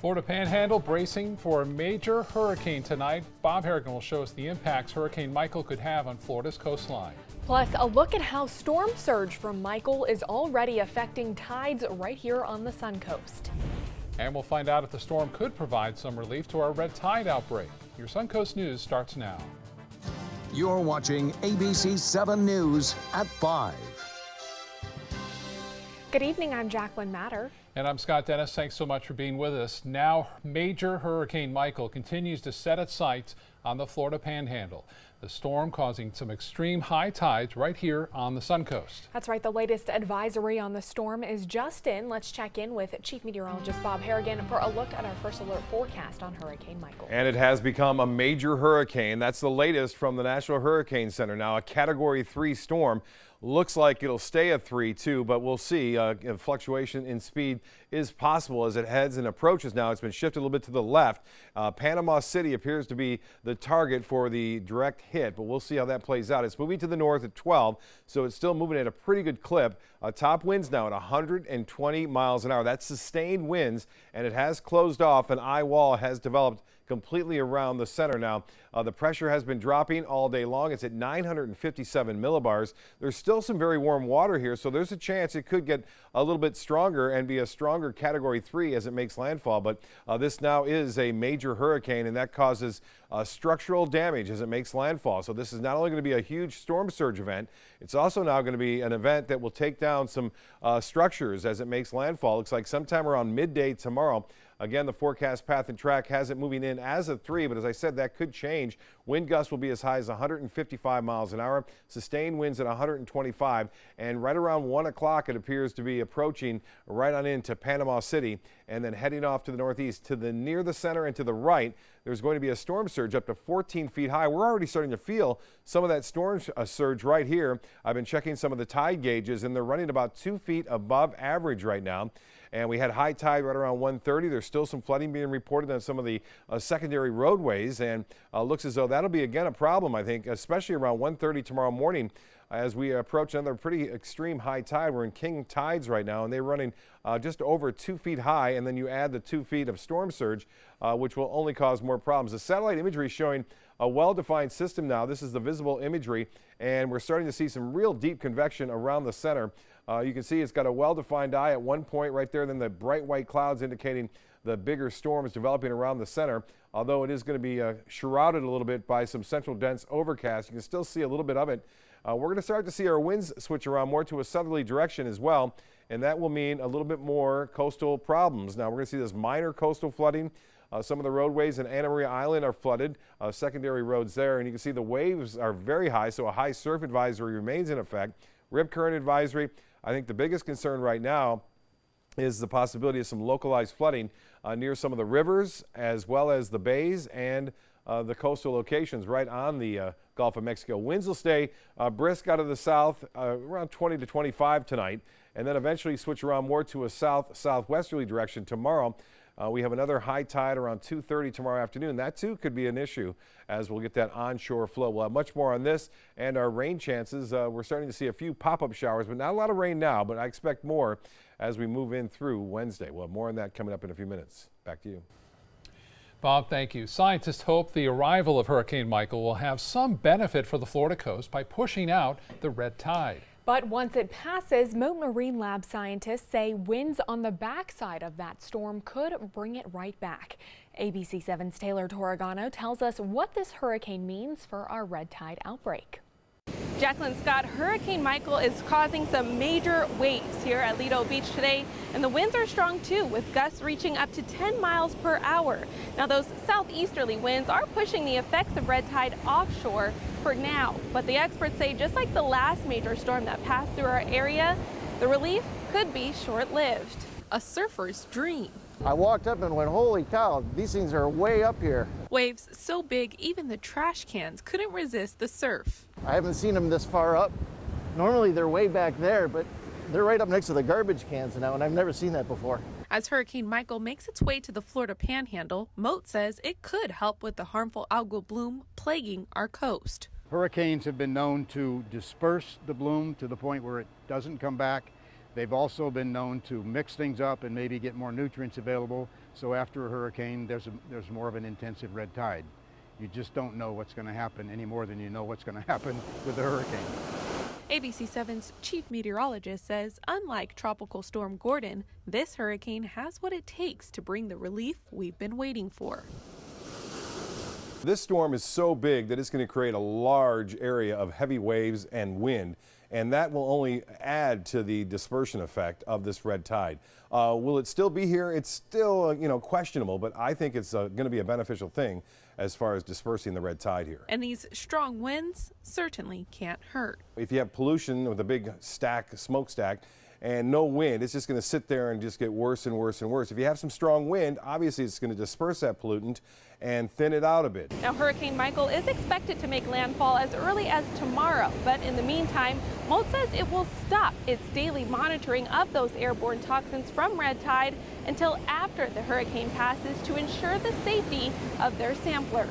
Florida Panhandle bracing for a major hurricane tonight. Bob Harrigan will show us the impacts Hurricane Michael could have on Florida's coastline. Plus, a look at how storm surge from Michael is already affecting tides right here on the Sun Coast. And we'll find out if the storm could provide some relief to our red tide outbreak. Your Suncoast News starts now. You're watching ABC7 News at 5. Good evening, I'm Jacqueline Matter. And I'm Scott Dennis. Thanks so much for being with us. Now, major Hurricane Michael continues to set its sights on the Florida Panhandle. The storm causing some extreme high tides right here on the Sun Coast. That's right. The latest advisory on the storm is just in. Let's check in with Chief Meteorologist Bob Harrigan for a look at our first alert forecast on Hurricane Michael. And it has become a major hurricane. That's the latest from the National Hurricane Center. Now, a Category 3 storm. Looks like it'll stay a 3 too, but we'll see. Fluctuation in speed is possible as it heads and approaches now. It's been shifted a little bit to the left. Panama City appears to be the target for the direct hit, but we'll see how that plays out. It's moving to the north at 12, so it's still moving at a pretty good clip. Top winds now at 120 miles an hour. That's sustained winds, and it has closed off. An eye wall has developed completely around the center now. The pressure has been dropping all day long. It's at 957 millibars. There's still some very warm water here, so there's a chance it could get a little bit stronger and be a stronger Category 3 as it makes landfall. But this now is a major hurricane, and that causes structural damage as it makes landfall. So this is not only going to be a huge storm surge event, it's also now going to be an event that will take down some structures as it makes landfall. Looks like sometime around midday tomorrow. Again, the forecast path and track has it moving in as a 3, but as I said, that could change. Wind gusts will be as high as 155 miles an hour, sustained winds at 125, and right around 1 o'clock it appears to be approaching right on into Panama City and then heading off to the northeast to the near the center and to the right. There's going to be a storm surge up to 14 feet high. We're already starting to feel some of that storm surge right here. I've been checking some of the tide gauges, and they're running about 2 feet above average right now. And we had high tide right around 1:30. There's still some flooding being reported on some of the secondary roadways, and looks as though that'll be again a problem, I think, especially around 1:30 tomorrow morning as we approach another pretty extreme high tide. We're in king tides right now, and they're running just over 2 feet high, and then you add the 2 feet of storm surge, which will only cause more problems. The satellite imagery is showing a well-defined system now. This is the visible imagery, and we're starting to see some real deep convection around the center. You can see it's got a well-defined eye at one point right there, then the bright white clouds indicating the bigger storms developing around the center. Although it is going to be shrouded a little bit by some central dense overcast, you can still see a little bit of it. We're going to start to see our winds switch around more to a southerly direction as well, and that will mean a little bit more coastal problems. Now we're going to see this minor coastal flooding. Some of the roadways in Anna Maria Island are flooded, secondary roads there, and you can see the waves are very high, so a high surf advisory remains in effect. Rip current advisory. I think the biggest concern right now is the possibility of some localized flooding near some of the rivers as well as the bays and the coastal locations right on the Gulf of Mexico. Winds will stay brisk out of the south around 20 to 25 tonight, and then eventually switch around more to a southwesterly direction tomorrow. We have another high tide around 2:30 tomorrow afternoon. That too could be an issue as we'll get that onshore flow. We'll have much more on this and our rain chances. We're starting to see a few pop-up showers, but not a lot of rain now, but I expect more as we move in through Wednesday. We'll have more on that coming up in a few minutes. Back to you. Bob, thank you. Scientists hope the arrival of Hurricane Michael will have some benefit for the Florida coast by pushing out the red tide. But once it passes, Mote Marine Lab scientists say winds on the backside of that storm could bring it right back. ABC7's Taylor Torregano tells us what this hurricane means for our red tide outbreak. Jacqueline, Scott, Hurricane Michael is causing some major waves here at Lido Beach today, and the winds are strong too, with gusts reaching up to 10 miles per hour. Now, those southeasterly winds are pushing the effects of red tide offshore for now, but the experts say just like the last major storm that passed through our area, the relief could be short-lived. A surfer's dream. I walked up and went, holy cow, these things are way up here. Waves so big even the trash cans couldn't resist the surf. I haven't seen them this far up. Normally they're way back there, but they're right up next to the garbage cans now, and I've never seen that before. As Hurricane Michael makes its way to the Florida Panhandle, Mote says it could help with the harmful algal bloom plaguing our coast. Hurricanes have been known to disperse the bloom to the point where it doesn't come back. They've also been known to mix things up and maybe get more nutrients available. So after a hurricane, there's more of an intensive red tide. You just don't know what's going to happen any more than you know what's going to happen with the hurricane. ABC7's chief meteorologist says, unlike Tropical Storm Gordon, this hurricane has what it takes to bring the relief we've been waiting for. This storm is so big that it's going to create a large area of heavy waves and wind, and that will only add to the dispersion effect of this red tide. Will it still be here? It's still, questionable, but I think it's going to be a beneficial thing as far as dispersing the red tide here. And these strong winds certainly can't hurt. If you have pollution with a big smokestack, and no wind, it's just going to sit there and just get worse and worse and worse. If you have some strong wind, obviously it's going to disperse that pollutant and thin it out a bit. Now, Hurricane Michael is expected to make landfall as early as tomorrow, but in the meantime, MODE says it will stop its daily monitoring of those airborne toxins from red tide until after the hurricane passes to ensure the safety of their samplers.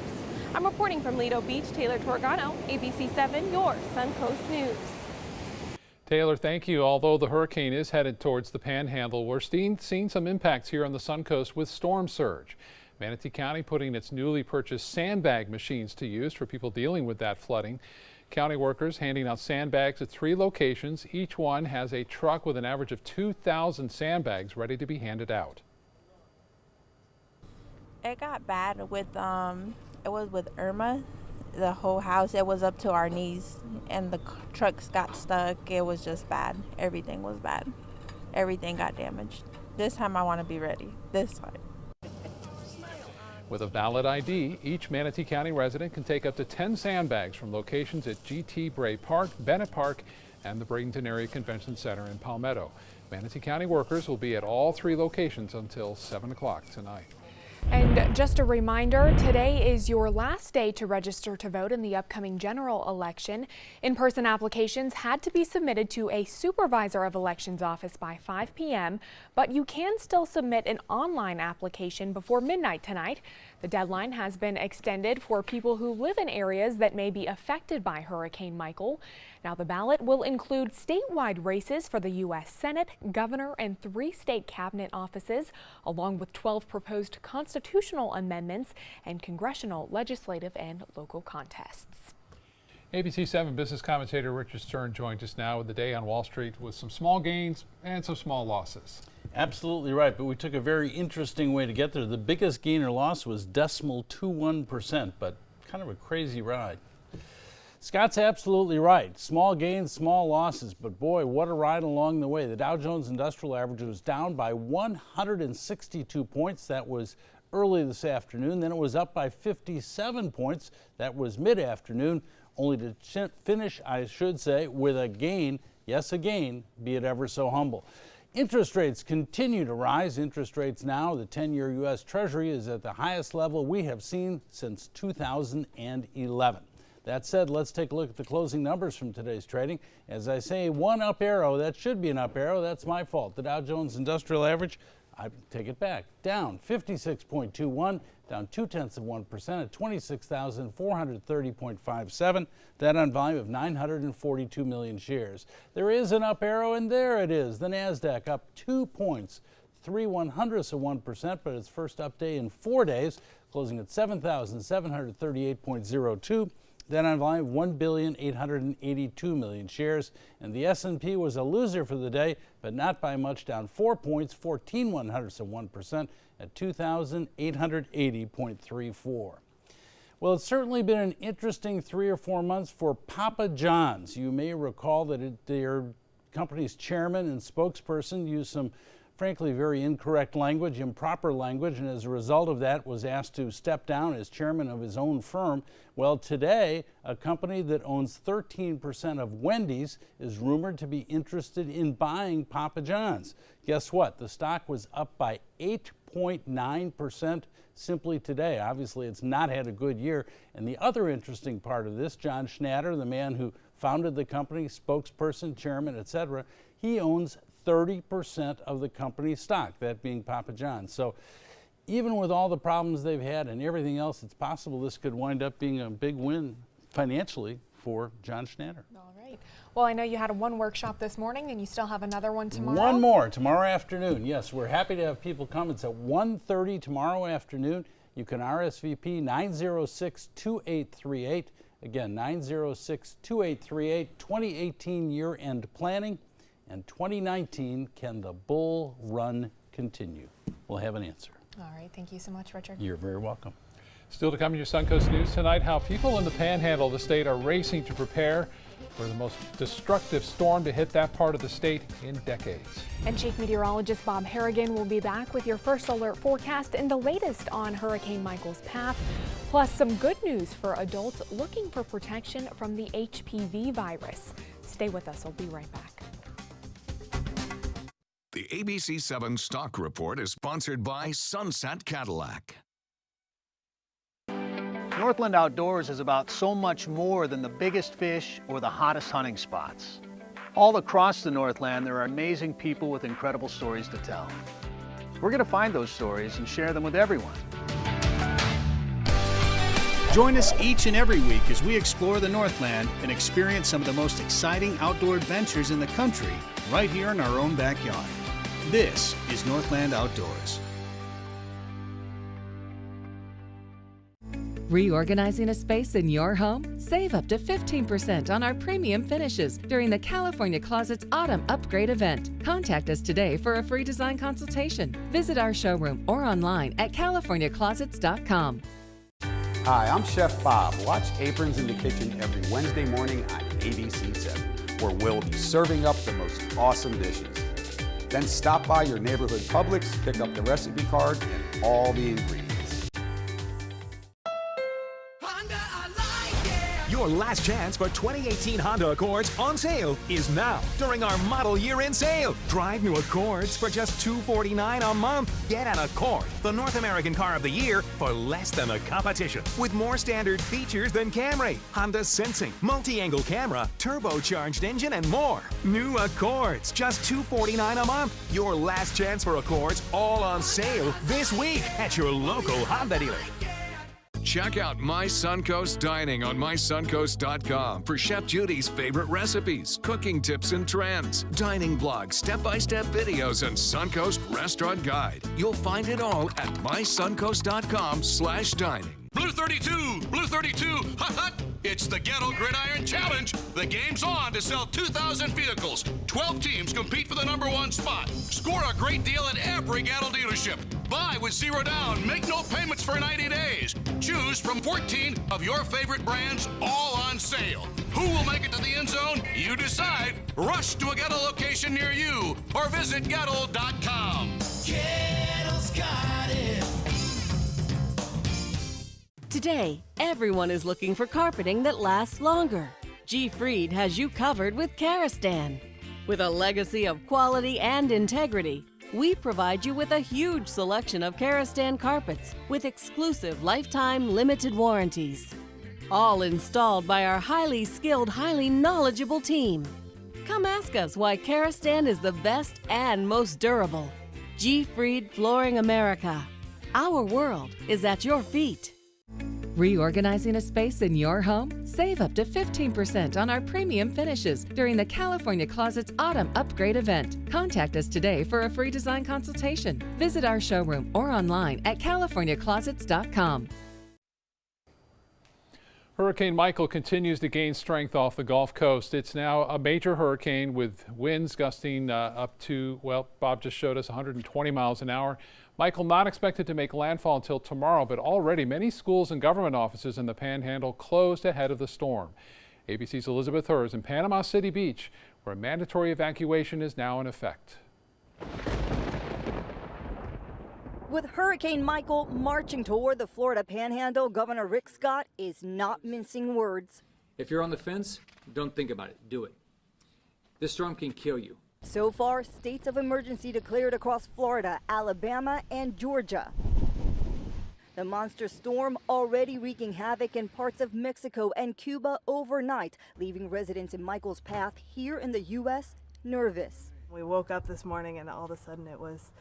I'm reporting from Lido Beach, Taylor Torgano, ABC7, your Suncoast News. Taylor, thank you. Although the hurricane is headed towards the Panhandle, we're seeing some impacts here on the Suncoast with storm surge. Manatee County putting its newly purchased sandbag machines to use for people dealing with that flooding. County workers handing out sandbags at 3 locations. Each one has a truck with an average of 2,000 sandbags ready to be handed out. It got bad with, it was with Irma. The whole house, it was up to our knees, and the trucks got stuck. It was just bad. Everything was bad. Everything got damaged. This time I want to be ready. This time. With a valid ID, each Manatee County resident can take up to 10 sandbags from locations at GT Bray Park, Bennett Park, and the Bradenton Area Convention Center in Palmetto. Manatee County workers will be at all 3 locations until 7 o'clock tonight. And just a reminder, today is your last day to register to vote in the upcoming general election. In-person applications had to be submitted to a supervisor of elections office by 5 p.m., but you can still submit an online application before midnight tonight. The deadline has been extended for people who live in areas that may be affected by Hurricane Michael. Now, the ballot will include statewide races for the U.S. Senate, governor, and 3 state cabinet offices, along with 12 proposed constitutional amendments and congressional, legislative, and local contests. ABC7 business commentator Richard Stern joins us now with the day on Wall Street with some small gains and some small losses. Absolutely right, but we took a very interesting way to get there. The biggest gain or loss was 0.21%, but kind of a crazy ride. Scott's absolutely right. Small gains, small losses, but boy, what a ride along the way. The Dow Jones Industrial Average was down by 162 points. That was early this afternoon. Then it was up by 57 points. That was mid-afternoon, only to finish, I should say, with a gain. Yes, a gain, be it ever so humble. Interest rates continue to rise. Interest rates now, the 10-year U.S. Treasury is at the highest level we have seen since 2011. That said, let's take a look at the closing numbers from today's trading. As I say, one up arrow, that should be an up arrow. That's my fault. The Dow Jones Industrial Average, I take it back, down 56.21, down 0.2% at 26,430.57. That on volume of 942 million shares. There is an up arrow, and there it is. The NASDAQ up 2.31%, but its first up day in 4 days, closing at 7,738.02. Then on volume of 1,882 million shares. And the S&P was a loser for the day, but not by much, down 4 points, 0.14% at 2,880.34. Well, it's certainly been an interesting 3 or 4 months for Papa John's. You may recall that their company's chairman and spokesperson used some frankly very incorrect language, improper language, and as a result of that was asked to step down as chairman of his own firm. Well, today, a company that owns 13% of Wendy's is rumored to be interested in buying Papa John's. Guess what? The stock was up by 8.9% simply today. Obviously, it's not had a good year. And the other interesting part of this, John Schnatter, the man who founded the company, spokesperson, chairman, etc., he owns 30% of the company's stock, that being Papa John's. So even with all the problems they've had and everything else, it's possible this could wind up being a big win financially for John Schnatter. All right. Well, I know you had one workshop this morning and you still have another one tomorrow. One more tomorrow afternoon. Yes, we're happy to have people come. It's at 1:30 tomorrow afternoon. You can RSVP 906-2838. Again, 906-2838, 2018 year-end planning, and 2019, can the bull run continue? We'll have an answer. All right. Thank you so much, Richard. You're very welcome. Still to come in your Suncoast News tonight, how people in the Panhandle of the state are racing to prepare for the most destructive storm to hit that part of the state in decades. And Chief Meteorologist Bob Harrigan will be back with your first alert forecast and the latest on Hurricane Michael's path, plus some good news for adults looking for protection from the HPV virus. Stay with us. We'll be right back. The ABC7 Stock Report is sponsored by Sunset Cadillac. Northland Outdoors is about so much more than the biggest fish or the hottest hunting spots. All across the Northland, there are amazing people with incredible stories to tell. We're going to find those stories and share them with everyone. Join us each and every week as we explore the Northland and experience some of the most exciting outdoor adventures in the country right here in our own backyard. This is Northland Outdoors. Reorganizing a space in your home? Save up to 15% on our premium finishes during the California Closets Autumn Upgrade event. Contact us today for a free design consultation. Visit our showroom or online at californiaclosets.com. Hi, I'm Chef Bob. Watch Aprons in the Kitchen every Wednesday morning on ABC7, where we'll be serving up the most awesome dishes. Then stop by your neighborhood Publix, pick up the recipe card and all the ingredients. Your last chance for 2018 Honda Accords on sale is now during our model year-end sale. Drive new Accords for just $249 a month. Get an Accord, the North American Car of the Year, for less than the competition. With more standard features than Camry, Honda Sensing, multi-angle camera, turbocharged engine, and more. New Accords, just $249 a month. Your last chance for Accords, all on sale this week at your local Honda dealer. Check out My Suncoast Dining on mysuncoast.com for Chef Judy's favorite recipes, cooking tips and trends, dining blogs, step-by-step videos, and Suncoast Restaurant Guide. You'll find it all at mysuncoast.com/dining. Blue 32, Blue 32, hut hut! It's the Ghetto Gridiron Challenge. The game's on to sell 2,000 vehicles. 12 teams compete for the #1 spot. Score a great deal at every Gatto dealership. Buy with 0 down. Make no payments for 90 days. Choose from 14 of your favorite brands, all on sale. Who will make it to the end zone? You decide. Rush to a Gatto location near you or visit Gatto.com. Gattle's got it. Today, everyone is looking for carpeting that lasts longer. G. Fried has you covered with Karastan. With a legacy of quality and integrity, we provide you with a huge selection of Karastan carpets with exclusive lifetime limited warranties. All installed by our highly skilled, highly knowledgeable team. Come ask us why Karastan is the best and most durable. G. Fried Flooring America. Our world is at your feet. Reorganizing a space in your home? Save up to 15% on our premium finishes during the California Closets Autumn Upgrade event. Contact us today for a free design consultation. Visit our showroom or online at californiaclosets.com. Hurricane Michael continues to gain strength off the Gulf Coast. It's now a major hurricane with winds gusting up to, well, Bob just showed us 120 miles an hour. Michael not expected to make landfall until tomorrow, but already many schools and government offices in the Panhandle closed ahead of the storm. ABC's Elizabeth Hers in Panama City Beach, where mandatory evacuation is now in effect. With Hurricane Michael marching toward the Florida Panhandle, Governor Rick Scott is not mincing words. If you're on the fence, don't think about it. Do it. This storm can kill you. So far, states of emergency declared across Florida, Alabama, and Georgia. The monster storm already wreaking havoc in parts of Mexico and Cuba overnight, leaving residents in Michael's path here in the U.S. nervous. We woke up this morning and all of a sudden it was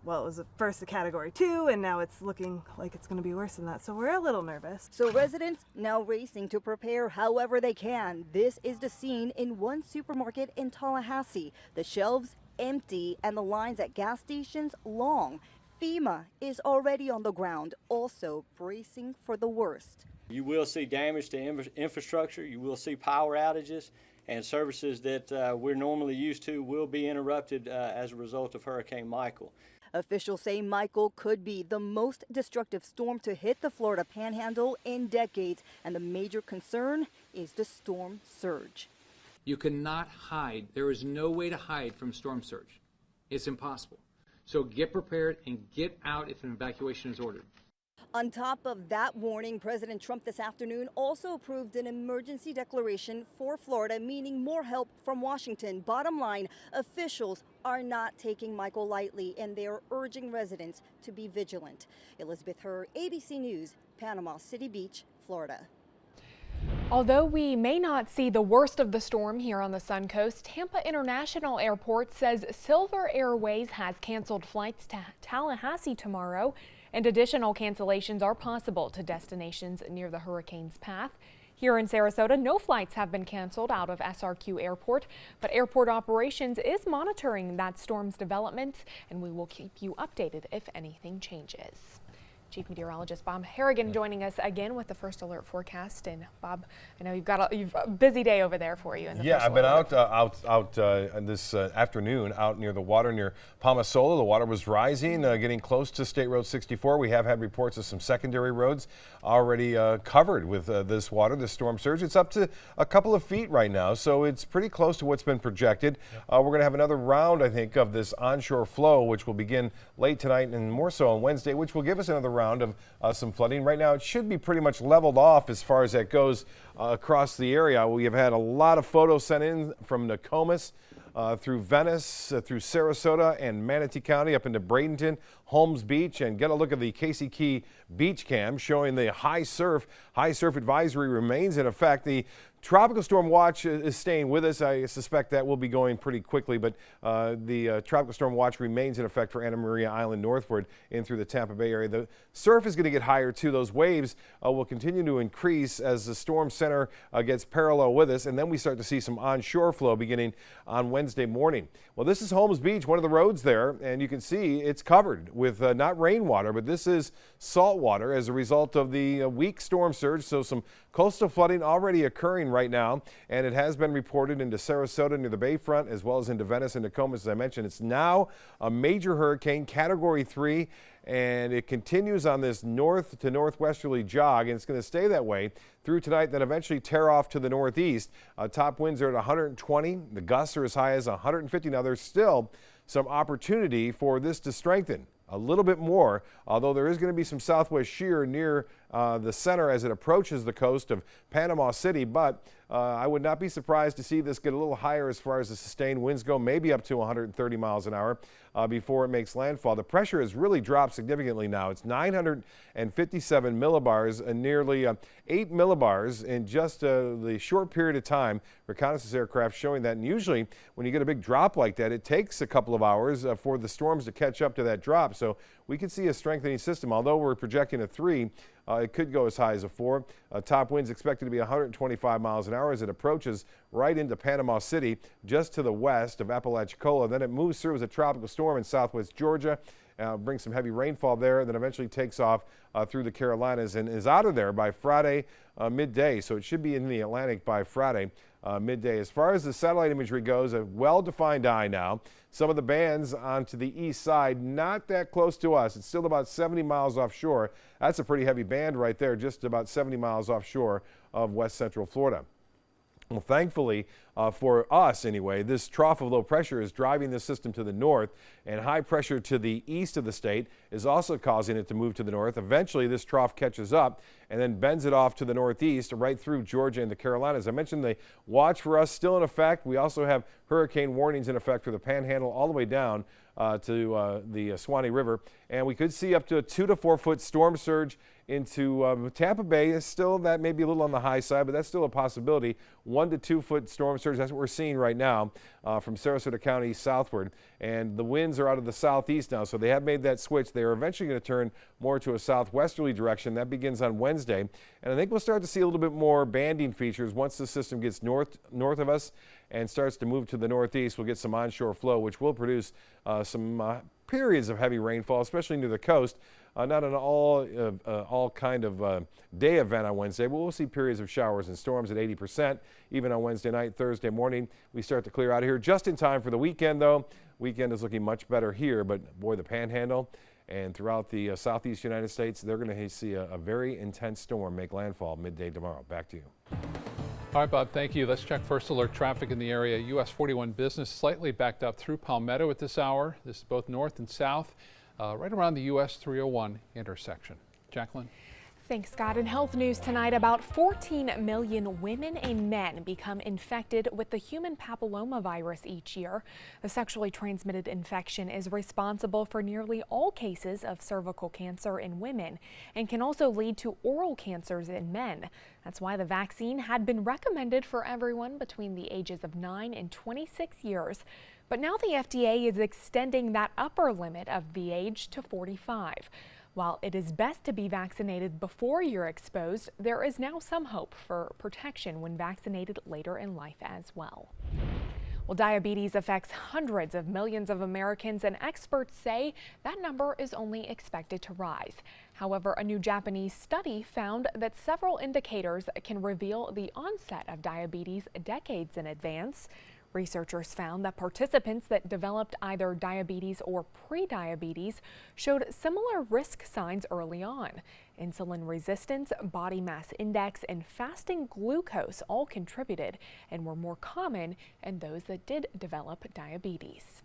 well, it was first a Category 2, and now it's looking like it's going to be worse than that. So we're a little nervous. So residents now racing to prepare however they can. This is the scene in one supermarket in Tallahassee. The shelves empty and the lines at gas stations long. FEMA is already on the ground, also bracing for the worst. You will see damage to infrastructure, you will see power outages, and services that we're normally used to will be interrupted as a result of Hurricane Michael. Officials say Michael could be the most destructive storm to hit the Florida Panhandle in decades, and the major concern is the storm surge. You cannot hide. There is no way to hide from storm surge. It's impossible. So get prepared and get out if an evacuation is ordered. On top of that warning, President Trump this afternoon also approved an emergency declaration for Florida, meaning more help from Washington. Bottom line, officials are not taking Michael lightly, and they are urging residents to be vigilant. Elizabeth Herr, ABC News, Panama City Beach, Florida. Although we may not see the worst of the storm here on the Suncoast, Tampa International Airport says Silver Airways has canceled flights to Tallahassee tomorrow, and additional cancellations are possible to destinations near the hurricane's path. Here in Sarasota, no flights have been canceled out of SRQ Airport, but airport operations is monitoring that storm's developments, and we will keep you updated if anything changes. Chief Meteorologist Bob Harrigan joining us again with the First Alert forecast. And Bob, I know you've a busy day over there for you. Yeah, I've been out this afternoon out near the water near Palmasola. The water was rising, getting close to State Road 64. We have had reports of some secondary roads already covered with this water, this storm surge. It's up to a couple of feet right now, so it's pretty close to what's been projected. We're going to have another round, I think, of this onshore flow, which will begin late tonight and more so on Wednesday, which will give us another round of some flooding. Right now, it should be pretty much leveled off as far as that goes across the area. We have had a lot of photos sent in from Nokomis, through Venice, through Sarasota and Manatee County up into Bradenton, Holmes Beach, and get a look at the Casey Key beach cam showing the high surf advisory remains in effect. The tropical storm watch is staying with us. I suspect that will be going pretty quickly, but the tropical storm watch remains in effect for Anna Maria Island northward in through the Tampa Bay area. The surf is going to get higher too. Those waves will continue to increase as the storm center gets parallel with us, and then we start to see some onshore flow beginning on Wednesday morning. Well, this is Holmes Beach, one of the roads there, and you can see it's covered with not rainwater, but this is salt water as a result of the weak storm surge. So some coastal flooding already occurring right now, and it has been reported into Sarasota near the Bayfront as well as into Venice and Nokomis. As I mentioned, it's now a major hurricane, Category 3, and it continues on this north to northwesterly jog, and it's going to stay that way through tonight, then eventually tear off to the northeast. Top winds are at 120. The gusts are as high as 150. Now, there's still some opportunity for this to strengthen a little bit more, although there is going to be some southwest shear near the center as it approaches the coast of Panama City, but I would not be surprised to see this get a little higher as far as the sustained winds go, maybe up to 130 miles an hour before it makes landfall. The pressure has really dropped significantly now. It's 957 millibars and nearly 8 millibars in just the short period of time. Reconnaissance aircraft showing that, and usually when you get a big drop like that, it takes a couple of hours for the storms to catch up to that drop. So we could see a strengthening system. Although we're projecting a 3, it could go as high as a 4. Top winds expected to be 125 miles an hour as it approaches right into Panama City, just to the west of Apalachicola. Then it moves through as a tropical storm in southwest Georgia, brings some heavy rainfall there, then eventually takes off through the Carolinas and is out of there by Friday midday. So it should be in the Atlantic by Friday midday. As far as the satellite imagery goes, a well-defined eye now. Some of the bands onto the east side, not that close to us. It's still about 70 miles offshore. That's a pretty heavy band right there, just about 70 miles offshore of west central Florida. Well, thankfully, for us anyway, this trough of low pressure is driving the system to the north, and high pressure to the east of the state is also causing it to move to the north. Eventually, this trough catches up and then bends it off to the northeast right through Georgia and the Carolinas. I mentioned the watch for us still in effect. We also have hurricane warnings in effect for the Panhandle all the way down to the Suwannee River. And we could see up to a 2 to 4 foot storm surge into Tampa Bay. Still, that may be a little on the high side, but that's still a possibility. 1 to 2 foot storm surge, that's what we're seeing right now from Sarasota County southward. And the winds are out of the southeast now, so they have made that switch. They are eventually going to turn more to a southwesterly direction. That begins on Wednesday. And I think we'll start to see a little bit more banding features once the system gets north of us and starts to move to the northeast. We'll get some onshore flow, which will produce some periods of heavy rainfall, especially near the coast. Not an all kind of day event on Wednesday, but we'll see periods of showers and storms at 80%. Even on Wednesday night, Thursday morning, we start to clear out of here just in time for the weekend, though. Weekend is looking much better here, but boy, the Panhandle and throughout the southeast United States, they're going to see a very intense storm make landfall midday tomorrow. Back to you. All right, Bob, thank you. Let's check first alert traffic in the area. US 41 business slightly backed up through Palmetto at this hour. This is both north and south, right around the US 301 intersection. Jacqueline? Thanks, Scott. In health news tonight, about 14 million women and men become infected with the human papillomavirus each year. The sexually transmitted infection is responsible for nearly all cases of cervical cancer in women and can also lead to oral cancers in men. That's why the vaccine had been recommended for everyone between the ages of 9 and 26 years. But now the FDA is extending that upper limit of the age to 45. While it is best to be vaccinated before you're exposed, there is now some hope for protection when vaccinated later in life as well. Well, diabetes affects hundreds of millions of Americans, and experts say that number is only expected to rise. However, a new Japanese study found that several indicators can reveal the onset of diabetes decades in advance. Researchers found that participants that developed either diabetes or prediabetes showed similar risk signs early on. Insulin resistance, body mass index, and fasting glucose all contributed and were more common in those that did develop diabetes.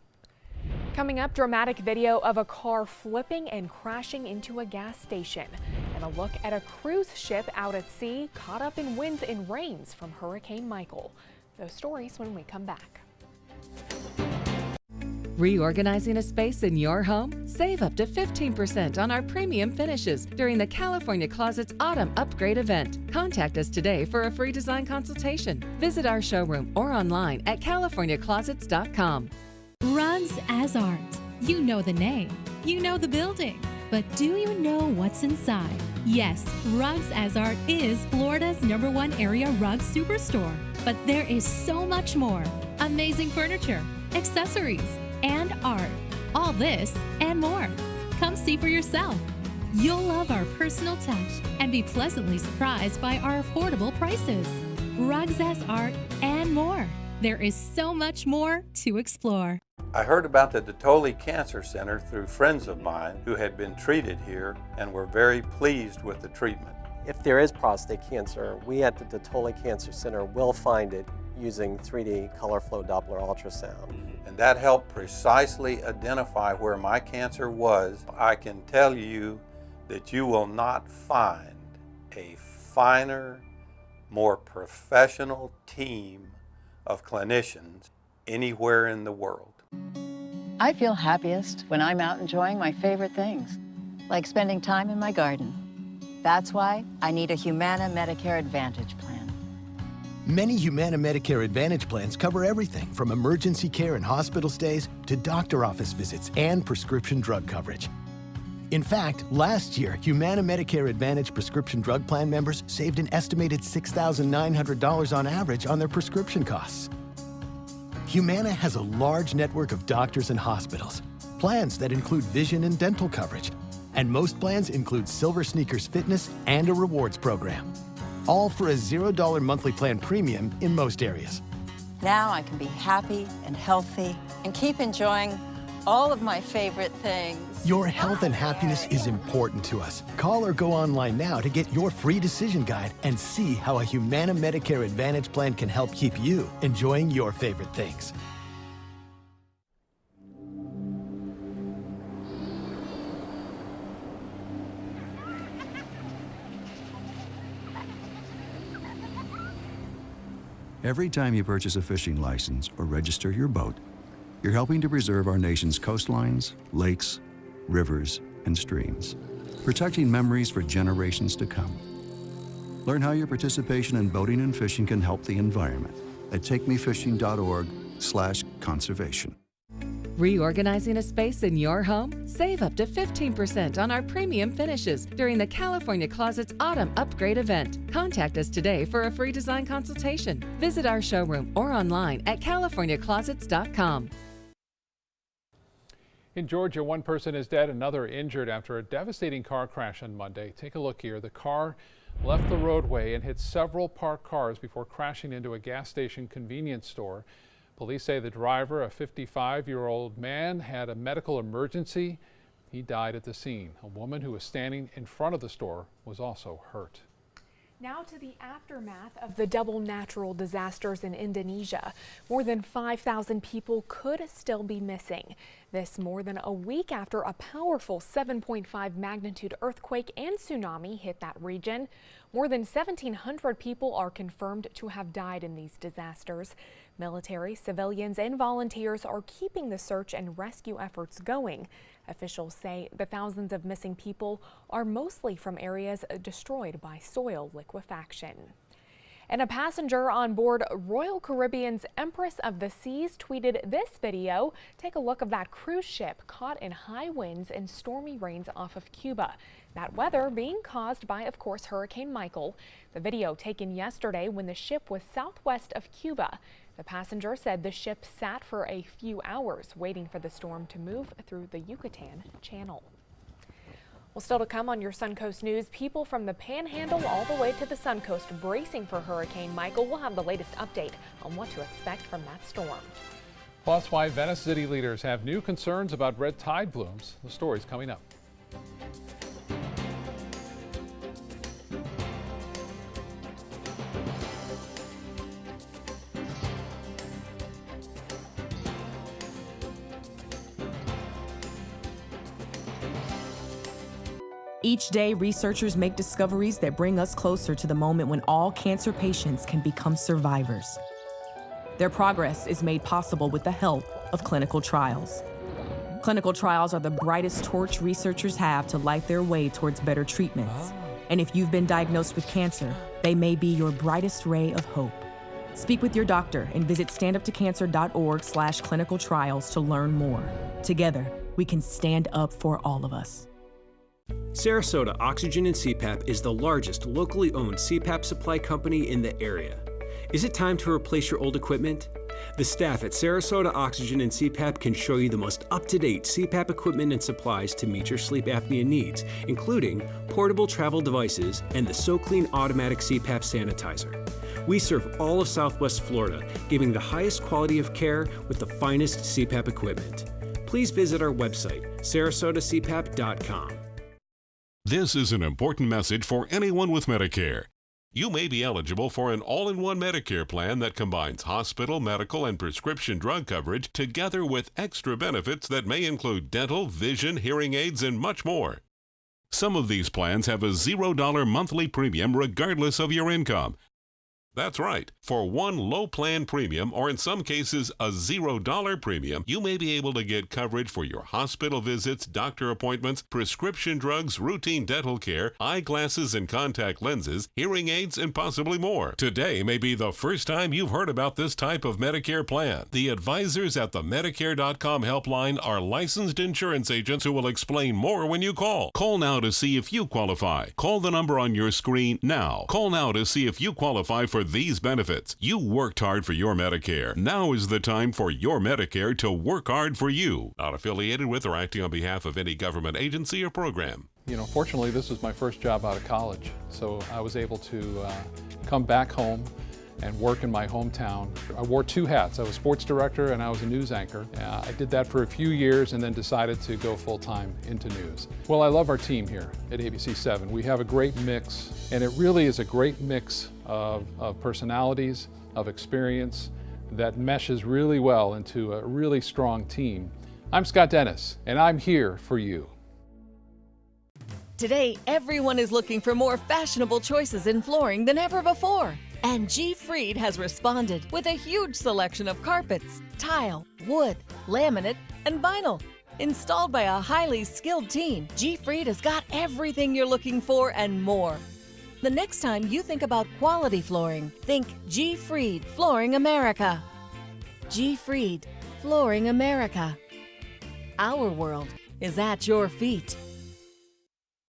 Coming up, dramatic video of a car flipping and crashing into a gas station, and a look at a cruise ship out at sea caught up in winds and rains from Hurricane Michael. Those stories when we come back. Reorganizing a space in your home? Save up to 15% on our premium finishes during the California Closets Autumn Upgrade event. Contact us today for a free design consultation. Visit our showroom or online at californiaclosets.com. Rugs as Art. You know the name, you know the building, but do you know what's inside? Yes, Rugs as Art is Florida's #1 area rug superstore. But there is so much more. Amazing furniture, accessories, and art. All this and more. Come see for yourself. You'll love our personal touch and be pleasantly surprised by our affordable prices. Rugs as Art and more. There is so much more to explore. I heard about the Dotoli Cancer Center through friends of mine who had been treated here and were very pleased with the treatment. If there is prostate cancer, we at the Dotoli Cancer Center will find it using 3D color flow Doppler ultrasound. And that helped precisely identify where my cancer was. I can tell you that you will not find a finer, more professional team of clinicians anywhere in the world. I feel happiest when I'm out enjoying my favorite things, like spending time in my garden. That's why I need a Humana Medicare Advantage plan. Many Humana Medicare Advantage plans cover everything from emergency care and hospital stays to doctor office visits and prescription drug coverage. In fact, last year, Humana Medicare Advantage prescription drug plan members saved an estimated $6,900 on average on their prescription costs. Humana has a large network of doctors and hospitals, plans that include vision and dental coverage, and most plans include Silver Sneakers Fitness and a rewards program. All for a $0 monthly plan premium in most areas. Now I can be happy and healthy and keep enjoying all of my favorite things. Your health and happiness is important to us. Call or go online now to get your free decision guide and see how a Humana Medicare Advantage plan can help keep you enjoying your favorite things. Every time you purchase a fishing license or register your boat, you're helping to preserve our nation's coastlines, lakes, rivers, and streams, protecting memories for generations to come. Learn how your participation in boating and fishing can help the environment at takemefishing.org/conservation. Reorganizing a space in your home? Save up to 15% on our premium finishes during the California Closets Autumn Upgrade event. Contact us today for a free design consultation. Visit our showroom or online at californiaclosets.com. In Georgia, one person is dead, another injured after a devastating car crash on Monday. Take a look here. The car left the roadway and hit several parked cars before crashing into a gas station convenience store. Police say the driver, a 55-year-old man, had a medical emergency. He died at the scene. A woman who was standing in front of the store was also hurt. Now to the aftermath of the double natural disasters in Indonesia. More than 5,000 people could still be missing. This more than a week after a powerful 7.5 magnitude earthquake and tsunami hit that region. More than 1,700 people are confirmed to have died in these disasters. Military, civilians, and volunteers are keeping the search and rescue efforts going. Officials say the thousands of missing people are mostly from areas destroyed by soil liquefaction. And a passenger on board Royal Caribbean's Empress of the Seas tweeted this video. Take a look of that cruise ship caught in high winds and stormy rains off of Cuba. That weather being caused by, of course, Hurricane Michael. The video taken yesterday when the ship was southwest of Cuba. The passenger said the ship sat for a few hours waiting for the storm to move through the Yucatan Channel. Well, still to come on your Suncoast News, people from the Panhandle all the way to the Suncoast bracing for Hurricane Michael. We'll have the latest update on what to expect from that storm. Plus, why Venice city leaders have new concerns about red tide blooms. The story's coming up. Each day, researchers make discoveries that bring us closer to the moment when all cancer patients can become survivors. Their progress is made possible with the help of clinical trials. Clinical trials are the brightest torch researchers have to light their way towards better treatments. And if you've been diagnosed with cancer, they may be your brightest ray of hope. Speak with your doctor and visit standuptocancer.org/clinical trials to learn more. Together, we can stand up for all of us. Sarasota Oxygen and CPAP is the largest locally owned CPAP supply company in the area. Is it time to replace your old equipment? The staff at Sarasota Oxygen and CPAP can show you the most up-to-date CPAP equipment and supplies to meet your sleep apnea needs, including portable travel devices and the SoClean automatic CPAP sanitizer. We serve all of Southwest Florida, giving the highest quality of care with the finest CPAP equipment. Please visit our website, sarasotacpap.com. This is an important message for anyone with Medicare. You may be eligible for an all-in-one Medicare plan that combines hospital, medical, and prescription drug coverage together with extra benefits that may include dental, vision, hearing aids, and much more. Some of these plans have a $0 monthly premium regardless of your income. That's right. For one low plan premium, or in some cases a $0 premium, you may be able to get coverage for your hospital visits, doctor appointments, prescription drugs, routine dental care, eyeglasses and contact lenses, hearing aids, and possibly more. Today may be the first time you've heard about this type of Medicare plan. The advisors at the Medicare.com helpline are licensed insurance agents who will explain more when you call. Call now to see if you qualify. Call the number on your screen now. Call now to see if you qualify for these benefits. You worked hard for your Medicare. Now is the time for your Medicare to work hard for you. Not affiliated with or acting on behalf of any government agency or program. You know, fortunately, this was my first job out of college, so I was able to come back home and work in my hometown. I wore two hats. I was sports director and I was a news anchor. I did that for a few years and then decided to go full-time into news. Well, I love our team here at ABC7. We have a great mix, and it really is a great mix of personalities, of experience that meshes really well into a really strong team. I'm Scott Dennis, and I'm here for you. Today, everyone is looking for more fashionable choices in flooring than ever before. And G. Fried has responded with a huge selection of carpets, tile, wood, laminate, and vinyl. Installed by a highly skilled team, G. Fried has got everything you're looking for and more. The next time you think about quality flooring, think G. Fried Flooring America. G. Fried Flooring America. Our world is at your feet.